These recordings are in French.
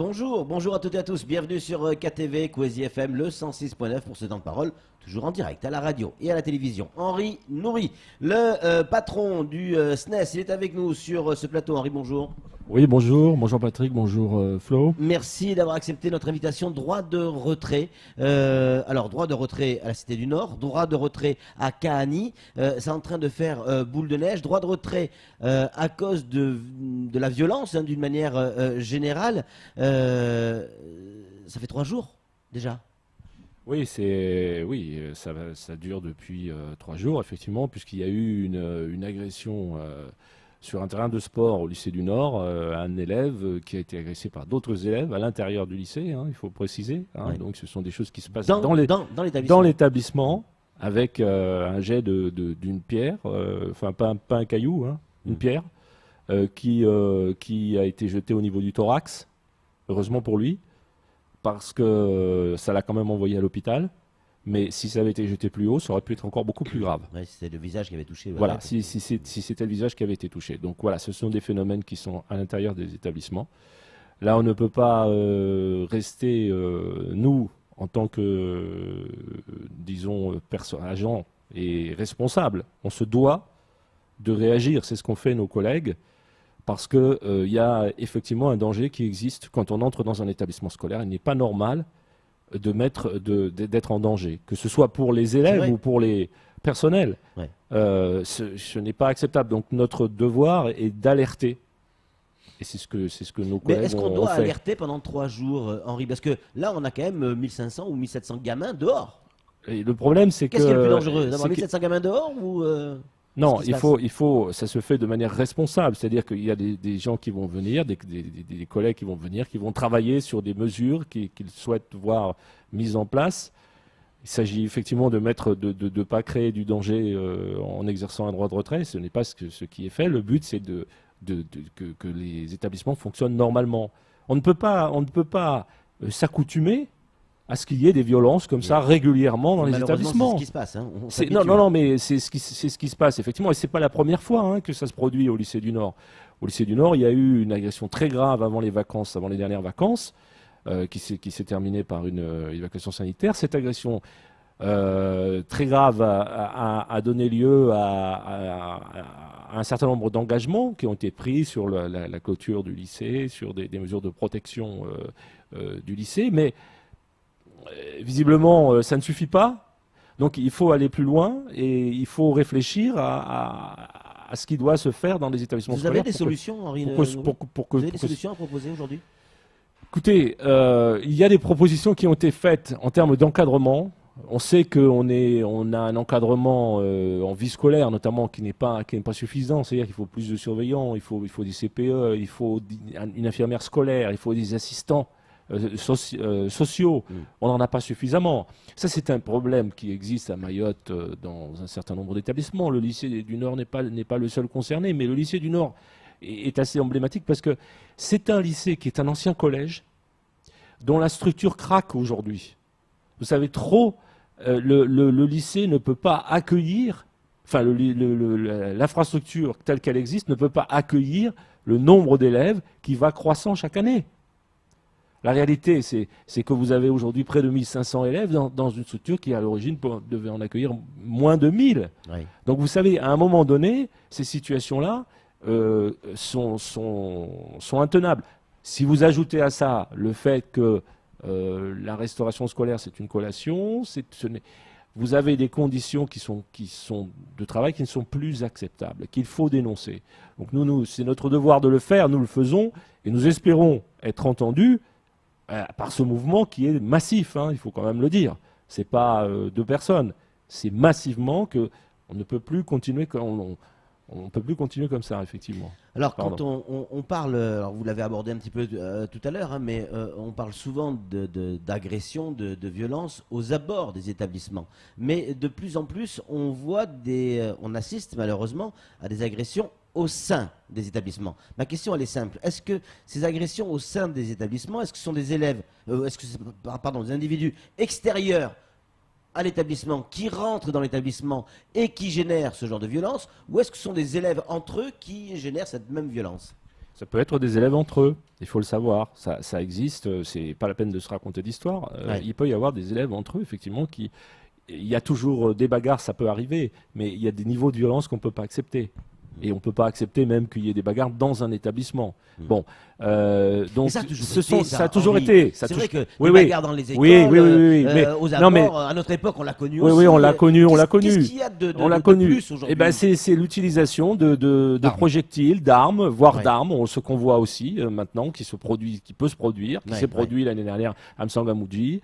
bonjour à toutes et à tous. Bienvenue sur KTV, Kwezi FM, le 106.9 pour ce temps de parole, toujours en direct à la radio et à la télévision. Henri Nourri, le patron du SNES, il est avec nous sur ce plateau. Henri, bonjour. Oui, bonjour Patrick, bonjour Flo. Merci d'avoir accepté notre invitation. Droit de retrait. Alors, droit de retrait à la Cité du Nord, droit de retrait à Kahani. C'est en train de faire boule de neige. Droit de retrait à cause de la violence, hein, d'une manière générale. Ça fait 3 jours déjà. Oui, ça dure depuis 3 jours, effectivement, puisqu'il y a eu une agression sur un terrain de sport au lycée du Nord, un élève qui a été agressé par d'autres élèves à l'intérieur du lycée, hein, il faut préciser. Hein, oui. Donc ce sont des choses qui se passent dans l'établissement, avec un jet d'une pierre, enfin pas un caillou, hein, une pierre, qui a été jetée au niveau du thorax, heureusement pour lui, parce que ça l'a quand même envoyé à l'hôpital. Mais si ça avait été jeté plus haut, ça aurait pu être encore beaucoup plus grave. Ouais, si c'était le visage qui avait touché. Voilà, si c'était le visage qui avait été touché. Donc voilà, ce sont des phénomènes qui sont à l'intérieur des établissements. Là, on ne peut pas rester, nous, en tant que, disons, agents et responsables, on se doit de réagir. C'est ce qu'ont fait nos collègues, parce qu'il y a effectivement un danger qui existe quand on entre dans un établissement scolaire. Il n'est pas normal d'être en danger, que ce soit pour les élèves ou pour les personnels. Ouais. Ce n'est pas acceptable. Donc notre devoir est d'alerter. Et c'est ce que nos collègues ont fait. Mais est-ce qu'on doit alerter pendant 3 jours, Henri? Parce que là, on a quand même 1500 ou 1700 gamins dehors. Et le problème, c'est que... Qu'est-ce qui est le plus dangereux? D'avoir 1700 gamins dehors ou Non, ça se fait de manière responsable. C'est-à-dire qu'il y a des gens qui vont venir, des collègues qui vont venir, qui vont travailler sur des mesures qu'ils souhaitent voir mises en place. Il s'agit effectivement de ne pas créer du danger en exerçant un droit de retrait. Ce n'est pas ce qui est fait. Le but, c'est que les établissements fonctionnent normalement. On ne peut pas s'accoutumer à ce qu'il y ait des violences comme ça régulièrement dans les établissements. C'est ce qui se passe. Hein. Non, mais c'est ce qui se passe, effectivement. Et ce n'est pas la première fois que ça se produit au lycée du Nord. Au lycée du Nord, il y a eu une agression très grave avant les dernières vacances, qui s'est terminée par une évacuation sanitaire. Cette agression très grave a donné lieu à un certain nombre d'engagements qui ont été pris sur la clôture du lycée, sur des mesures de protection du lycée. Mais visiblement, ça ne suffit pas. Donc il faut aller plus loin et il faut réfléchir à ce qui doit se faire dans les établissements scolaires. Vous avez des solutions, Henri? Vous avez des solutions à proposer aujourd'hui? Écoutez, il y a des propositions qui ont été faites en termes d'encadrement. On sait qu'on a un encadrement en vie scolaire, notamment, qui n'est pas suffisant. C'est-à-dire qu'il faut plus de surveillants, il faut des CPE, il faut une infirmière scolaire, il faut des assistants sociaux. On n'en a pas suffisamment. Ça, c'est un problème qui existe à Mayotte dans un certain nombre d'établissements. Le lycée du Nord n'est pas le seul concerné, mais le lycée du Nord est assez emblématique parce que c'est un lycée qui est un ancien collège dont la structure craque aujourd'hui. Vous savez, le lycée ne peut pas accueillir, enfin l'infrastructure telle qu'elle existe ne peut pas accueillir le nombre d'élèves qui va croissant chaque année. La réalité, c'est que vous avez aujourd'hui près de 1500 élèves dans une structure qui, à l'origine, devait en accueillir moins de 1000. Oui. Donc, vous savez, à un moment donné, ces situations-là sont intenables. Si vous ajoutez à ça le fait que la restauration scolaire, c'est une collation, vous avez des conditions qui sont de travail qui ne sont plus acceptables, qu'il faut dénoncer. Donc, c'est notre devoir de le faire, nous le faisons, et nous espérons être entendus par ce mouvement qui est massif, hein, il faut quand même le dire. Ce n'est pas 2 personnes, c'est massivement qu'on ne peut plus continuer comme ça, effectivement. Alors, quand on parle, alors vous l'avez abordé un petit peu tout à l'heure, hein, mais on parle souvent d'agression, de violence aux abords des établissements. Mais de plus en plus, on assiste malheureusement à des agressions au sein des établissements. Ma question, elle est simple. Est-ce que ces agressions au sein des établissements, est-ce que ce sont des des individus extérieurs à l'établissement, qui rentrent dans l'établissement et qui génèrent ce genre de violence, ou est-ce que ce sont des élèves entre eux qui génèrent cette même violence? Vous Ça peut être des élèves entre eux, il faut le savoir. Ça existe, c'est pas la peine de se raconter d'histoire. Ouais. Il peut y avoir des élèves entre eux, effectivement, qui. Il y a toujours des bagarres, ça peut arriver, mais il y a des niveaux de violence qu'on ne peut pas accepter. Et on ne peut pas accepter même qu'il y ait des bagarres dans un établissement. Bon, donc ça a ça a toujours Henri. été. C'est vrai que oui, les oui. bagarres dans les écoles, Oui, mais aux non, mais abords, à notre époque, on l'a connu oui, aussi. oui, on l'a connu, on l'a connu. Qu'est-ce qu'il y a On l'a de connu. plus aujourd'hui? Eh ben, c'est l'utilisation de projectiles, d'armes, voire Ouais. d'armes, ce qu'on voit aussi maintenant, qui peut se produire, qui Ouais, s'est produit l'année dernière à Msangamouji,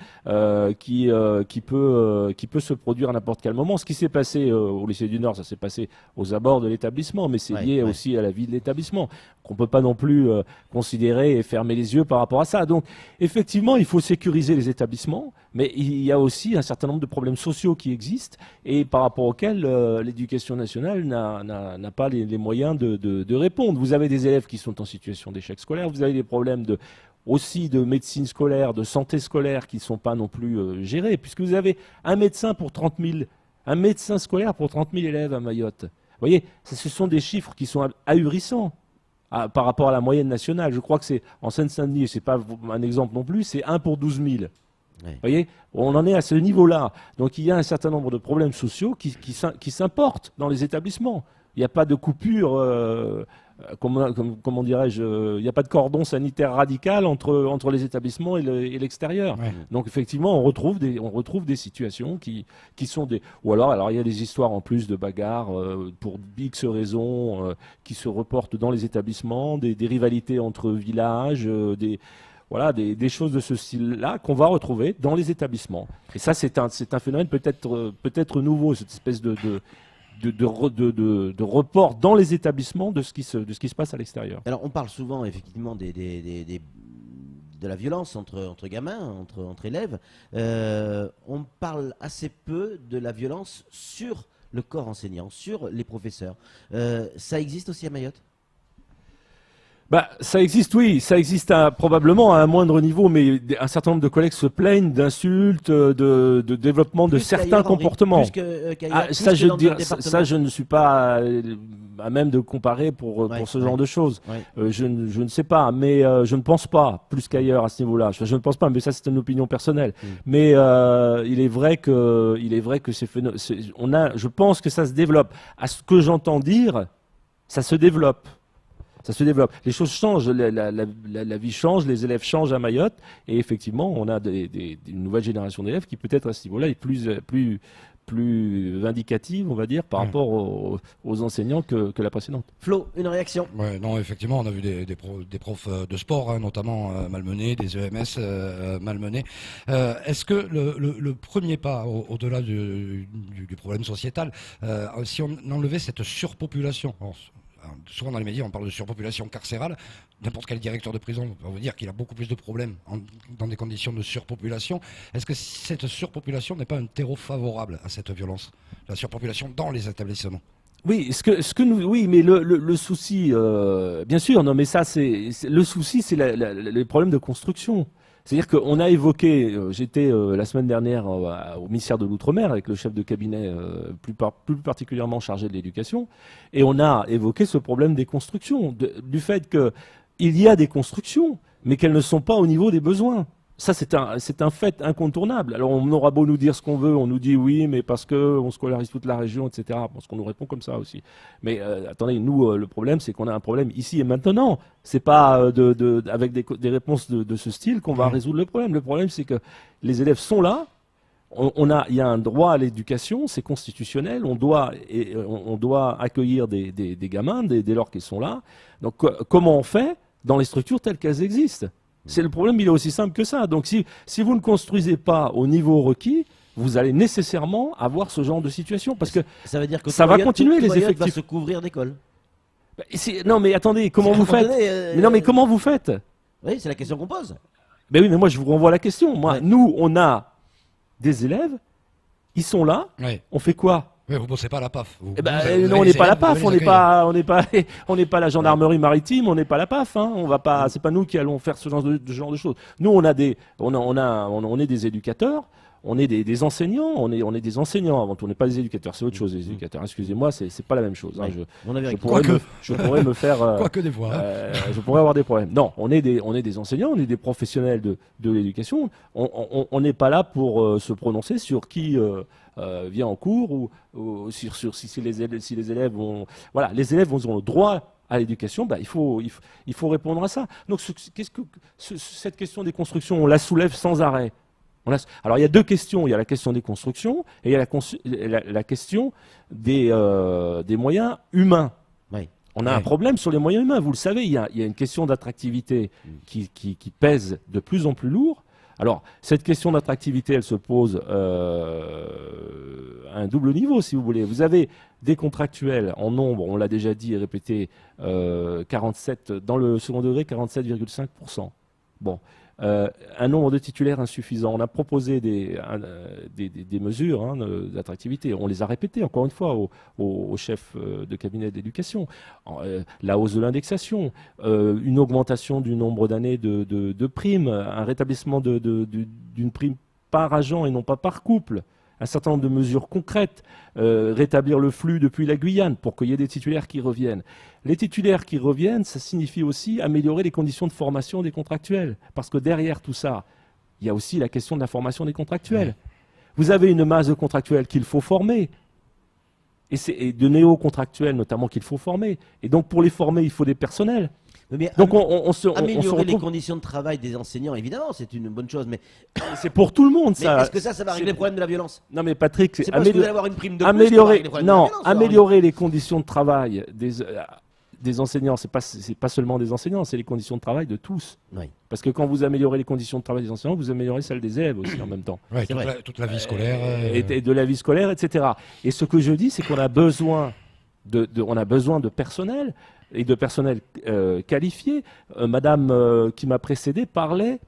qui peut se produire à n'importe quel moment. Ce qui s'est passé au lycée du Nord, ça s'est passé aux abords de l'établissement, mais c'est Ouais, lié ouais. aussi à la vie de l'établissement, qu'on peut pas non plus considérer et fermer les yeux par rapport à ça. Donc, effectivement, il faut sécuriser les établissements, mais il y a aussi un certain nombre de problèmes sociaux qui existent et par rapport auxquels l'éducation nationale n'a pas les moyens de répondre. Vous avez des élèves qui sont en situation d'échec scolaire, vous avez des problèmes aussi de médecine scolaire, de santé scolaire qui ne sont pas non plus gérés, puisque vous avez un médecin scolaire pour 30 000 élèves à Mayotte. Vous voyez, ce sont des chiffres qui sont ahurissants par rapport à la moyenne nationale. Je crois que c'est en Seine-Saint-Denis, c'est pas un exemple non plus, c'est 1 pour 12 000. Ouais. Vous voyez, on en est à ce niveau-là. Donc il y a un certain nombre de problèmes sociaux qui s'importent dans les établissements. Il n'y a pas de coupure, comment dirais-je, il n'y a pas de cordon sanitaire radical entre les établissements et l'extérieur. Ouais. Donc effectivement, on retrouve des situations qui sont des... Ou alors il y a des histoires en plus de bagarres pour X raisons qui se reportent dans les établissements, des rivalités entre villages, des choses de ce style-là qu'on va retrouver dans les établissements. Et ça, c'est un phénomène peut-être nouveau, cette espèce de report dans les établissements de ce qui se passe à l'extérieur. Alors, on parle souvent, effectivement, de la violence entre gamins, entre élèves. On parle assez peu de la violence sur le corps enseignant, sur les professeurs. Ça existe aussi à Mayotte? Ça existe, oui, ça existe probablement à un moindre niveau, mais un certain nombre de collègues se plaignent d'insultes, de développement de Plus certains qu'ailleurs, Henri, comportements. plus qu'ailleurs, plus Ça, que je dans veux dire, d'autres départements. ça, je ne suis pas à même de comparer pour ce genre de choses. Ouais. Je ne sais pas, mais je ne pense pas plus qu'ailleurs à ce niveau-là. Je ne pense pas, mais ça, c'est une opinion personnelle. Mais il est vrai que je pense que ça se développe. À ce que j'entends dire, ça se développe. Ça se développe. Les choses changent, la vie change, les élèves changent à Mayotte, et effectivement, on a une nouvelle génération d'élèves qui peut-être à ce niveau-là est plus vindicative, on va dire, par rapport aux enseignants que la précédente. Flo, une réaction? Ouais, non, effectivement, on a vu des profs de sport, notamment malmenés, des EMS malmenés. Est-ce que le premier pas, au-delà du problème sociétal, si on enlevait cette surpopulation, souvent dans les médias on parle de surpopulation carcérale, n'importe quel directeur de prison va vous dire qu'il a beaucoup plus de problèmes dans des conditions de surpopulation. Est-ce que cette surpopulation n'est pas un terreau favorable à cette violence, la surpopulation dans les établissements? Oui, oui, mais le souci, bien sûr, non, mais ça, le souci, c'est les problèmes de construction. C'est-à-dire qu'on a évoqué, j'étais la semaine dernière au ministère de l'Outre-mer avec le chef de cabinet plus particulièrement chargé de l'éducation, et on a évoqué ce problème des constructions, du fait qu'il y a des constructions, mais qu'elles ne sont pas au niveau des besoins. Ça, c'est un fait incontournable. Alors, on aura beau nous dire ce qu'on veut, on nous dit oui, mais parce qu'on scolarise toute la région, etc. Parce qu'on nous répond comme ça aussi. Mais attendez, nous, le problème, c'est qu'on a un problème ici et maintenant. C'est pas avec des réponses de ce style qu'on va résoudre le problème. Le problème, c'est que les élèves sont là. Il y a un droit à l'éducation, c'est constitutionnel. On doit accueillir des gamins dès lors qu'ils sont là. Donc, comment on fait dans les structures telles qu'elles existent? C'est le problème, il est aussi simple que ça. Donc si vous ne construisez pas au niveau requis, vous allez nécessairement avoir ce genre de situation. Parce que ça veut dire que ça va Mayotte, continuer, tout les Mayotte effectifs. va se couvrir d'écoles. Non mais attendez, comment vous faites? Mais non mais comment vous faites? Oui, c'est la question qu'on pose. Ben oui, mais moi je vous renvoie à la question. Nous, on a des élèves, ils sont là, on fait quoi? Oui, vous ne bossez pas à la PAF. Non, on n'est pas la PAF, on n'est pas la gendarmerie maritime, on n'est pas la PAF. On va pas, c'est pas nous qui allons faire ce genre de choses. Nous, on est des éducateurs. on est des enseignants, on est des enseignants avant tout, on n'est pas des éducateurs, c'est autre chose les éducateurs, excusez-moi, c'est pas la même chose. Hein. Oui, on avait Je pourrais me faire... Quoique des fois. je pourrais avoir des problèmes. Non, on est des enseignants, on est des professionnels de l'éducation, on n'est pas là pour se prononcer sur qui vient en cours ou sur si les élèves ont... Voilà, les élèves ont le droit à l'éducation, il faut répondre à ça. Donc cette question des constructions, on la soulève sans arrêt. Alors il y a deux questions, il y a la question des constructions et il y a la question des moyens humains. Oui. On a un problème sur les moyens humains, vous le savez, il y a une question d'attractivité qui pèse de plus en plus lourd. Alors, cette question d'attractivité, elle se pose à un double niveau, si vous voulez. Vous avez des contractuels en nombre, on l'a déjà dit et répété, 47, dans le second degré, 47,5%. Bon. Un nombre de titulaires insuffisant. On a proposé des mesures d'attractivité. On les a répétées, encore une fois, au chef de cabinet d'éducation. La hausse de l'indexation, une augmentation du nombre d'années de primes, un rétablissement d'une prime par agent et non pas par couple. Un certain nombre de mesures concrètes, rétablir le flux depuis la Guyane pour qu'il y ait des titulaires qui reviennent. Les titulaires qui reviennent, ça signifie aussi améliorer les conditions de formation des contractuels. Parce que derrière tout ça, il y a aussi la question de la formation des contractuels. Vous avez une masse de contractuels qu'il faut former. Et de néo-contractuels notamment qu'il faut former. Et donc pour les former, il faut des personnels. Donc améliorer les conditions de travail des enseignants, évidemment, c'est une bonne chose, mais c'est pour tout le monde ça. Mais est-ce que ça va régler le problème de la violence? Non mais Patrick, c'est parce que vous allez avoir une prime de plus améliorer les conditions de travail des enseignants, c'est pas seulement des enseignants, c'est les conditions de travail de tous. Oui. Parce que quand vous améliorez les conditions de travail des enseignants, vous améliorez celles des élèves aussi en même temps. Ouais, toute la vie scolaire. Et de la vie scolaire, etc. Et ce que je dis, c'est qu'on a besoin de personnel et de personnel qualifié. Madame qui m'a précédé parlait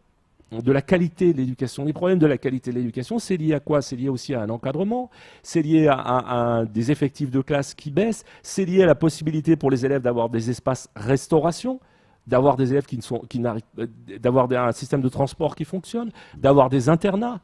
de la qualité de l'éducation. Les problèmes de la qualité de l'éducation, c'est lié à quoi? C'est lié aussi à un encadrement, c'est lié à des effectifs de classe qui baissent, c'est lié à la possibilité pour les élèves d'avoir des espaces restauration, d'avoir des élèves d'avoir un système de transport qui fonctionne, d'avoir des internats.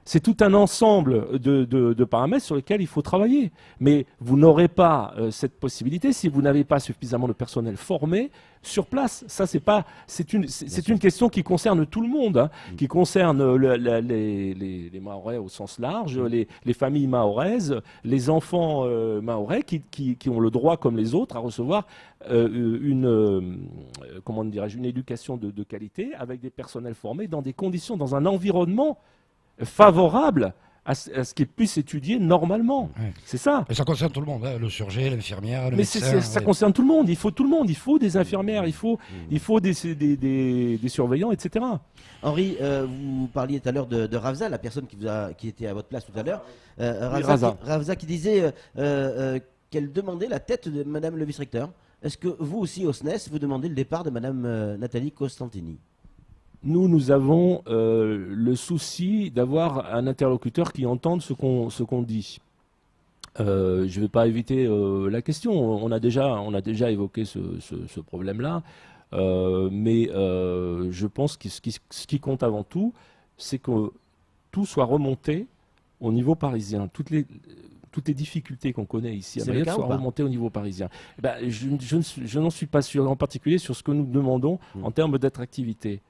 C'est tout un ensemble de paramètres sur lesquels il faut travailler. Mais vous n'aurez pas cette possibilité si vous n'avez pas suffisamment de personnel formé sur place. Ça, c'est une question qui concerne tout le monde, qui concerne les Mahorais au sens large, les familles mahoraises, les enfants mahorais qui ont le droit, comme les autres, à recevoir une éducation de qualité avec des personnels formés dans des conditions, dans un environnement favorable à ce qu'ils puissent étudier normalement. Ouais. C'est ça. Et ça concerne tout le monde, le surgé, l'infirmière, le médecin. Mais ça concerne tout le monde. Il faut tout le monde. Il faut des infirmières, il faut des surveillants, etc. Henri, vous parliez tout à l'heure de Ravza, la personne qui était à votre place tout à l'heure. Ravza qui disait qu'elle demandait la tête de Madame le vice-recteur. Est-ce que vous aussi, au SNES, vous demandez le départ de Madame Nathalie Costantini? Nous avons le souci d'avoir un interlocuteur qui entende ce qu'on dit. Je ne vais pas éviter la question. On a déjà évoqué ce problème-là. Mais je pense que ce qui compte avant tout, c'est que tout soit remonté au niveau parisien. Toutes les difficultés qu'on connaît ici à Mayotte soient remontées au niveau parisien. Je n'en suis pas sûr, en particulier sur ce que nous demandons en termes d'attractivité.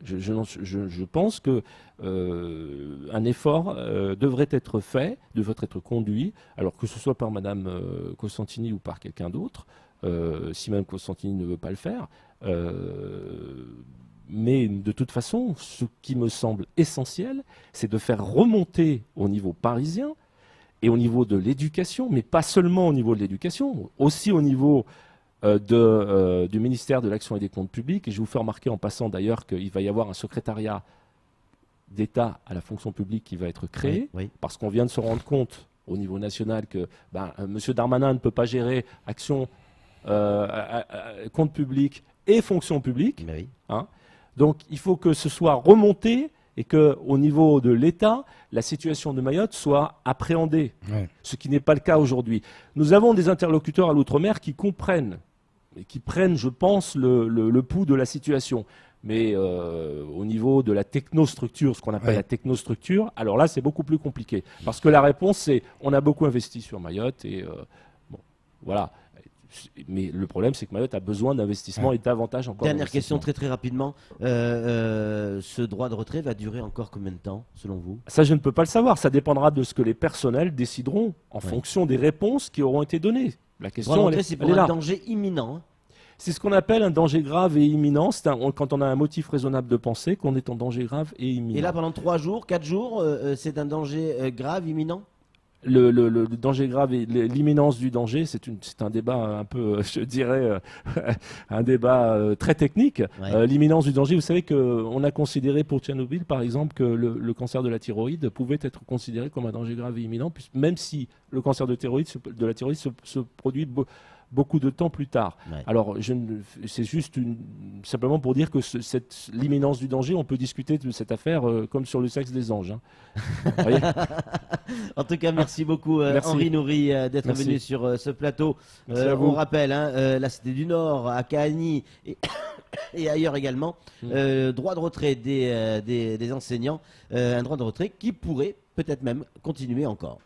Je pense que un effort devrait être fait, devrait être conduit, alors que ce soit par Madame Costantini ou par quelqu'un d'autre, si Madame Costantini ne veut pas le faire. Mais de toute façon, ce qui me semble essentiel, c'est de faire remonter au niveau parisien et au niveau de l'éducation, mais pas seulement au niveau de l'éducation, aussi au niveau du ministère de l'Action et des Comptes Publics. Et je vous fais remarquer en passant d'ailleurs qu'il va y avoir un secrétariat d'État à la fonction publique qui va être créé, parce qu'on vient de se rendre compte au niveau national que M. Darmanin ne peut pas gérer action, compte public et fonction publique. Donc il faut que ce soit remonté et qu'au niveau de l'État, la situation de Mayotte soit appréhendée, ce qui n'est pas le cas aujourd'hui. Nous avons des interlocuteurs à l'outre-mer qui comprennent et qui prennent, je pense, le pouls de la situation. Mais au niveau de la technostructure, ce qu'on appelle Ouais. la technostructure, alors là, c'est beaucoup plus compliqué. Parce que la réponse, c'est on a beaucoup investi sur Mayotte et bon, voilà. Mais le problème, c'est que Mayotte a besoin d'investissement et davantage encore. Dernière question d'investissement. très rapidement. Ce droit de retrait va durer encore combien de temps, selon vous? Ça, je ne peux pas le savoir. Ça dépendra de ce que les personnels décideront en fonction des réponses qui auront été données. La Le droit de question, retrait, elle c'est est pour un là. danger imminent. Hein. C'est ce qu'on appelle un danger grave et imminent. Quand on a un motif raisonnable de penser qu'on est en danger grave et imminent. Et là, pendant 3 jours, 4 jours, c'est un danger grave, imminent? Le danger grave et l'imminence du danger, c'est un débat un peu, je dirais, un débat très technique. Ouais. L'imminence du danger, vous savez qu'on a considéré pour Tchernobyl, par exemple, que le cancer de la thyroïde pouvait être considéré comme un danger grave et imminent, même si le cancer de la thyroïde se produit beaucoup de temps plus tard. Ouais. Alors, c'est juste simplement pour dire que l'imminence du danger, on peut discuter de cette affaire comme sur le sexe des anges. Hein. Vous voyez. En tout cas, merci beaucoup Merci. Henri Nourri d'être Merci. venu sur ce plateau. Merci à vous. On rappelle, hein, la Cité du Nord, à Cagny et ailleurs également, droit de retrait des enseignants, un droit de retrait qui pourrait peut-être même continuer encore.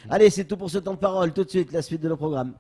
Allez, c'est tout pour ce temps de parole. Tout de suite, la suite de nos programmes.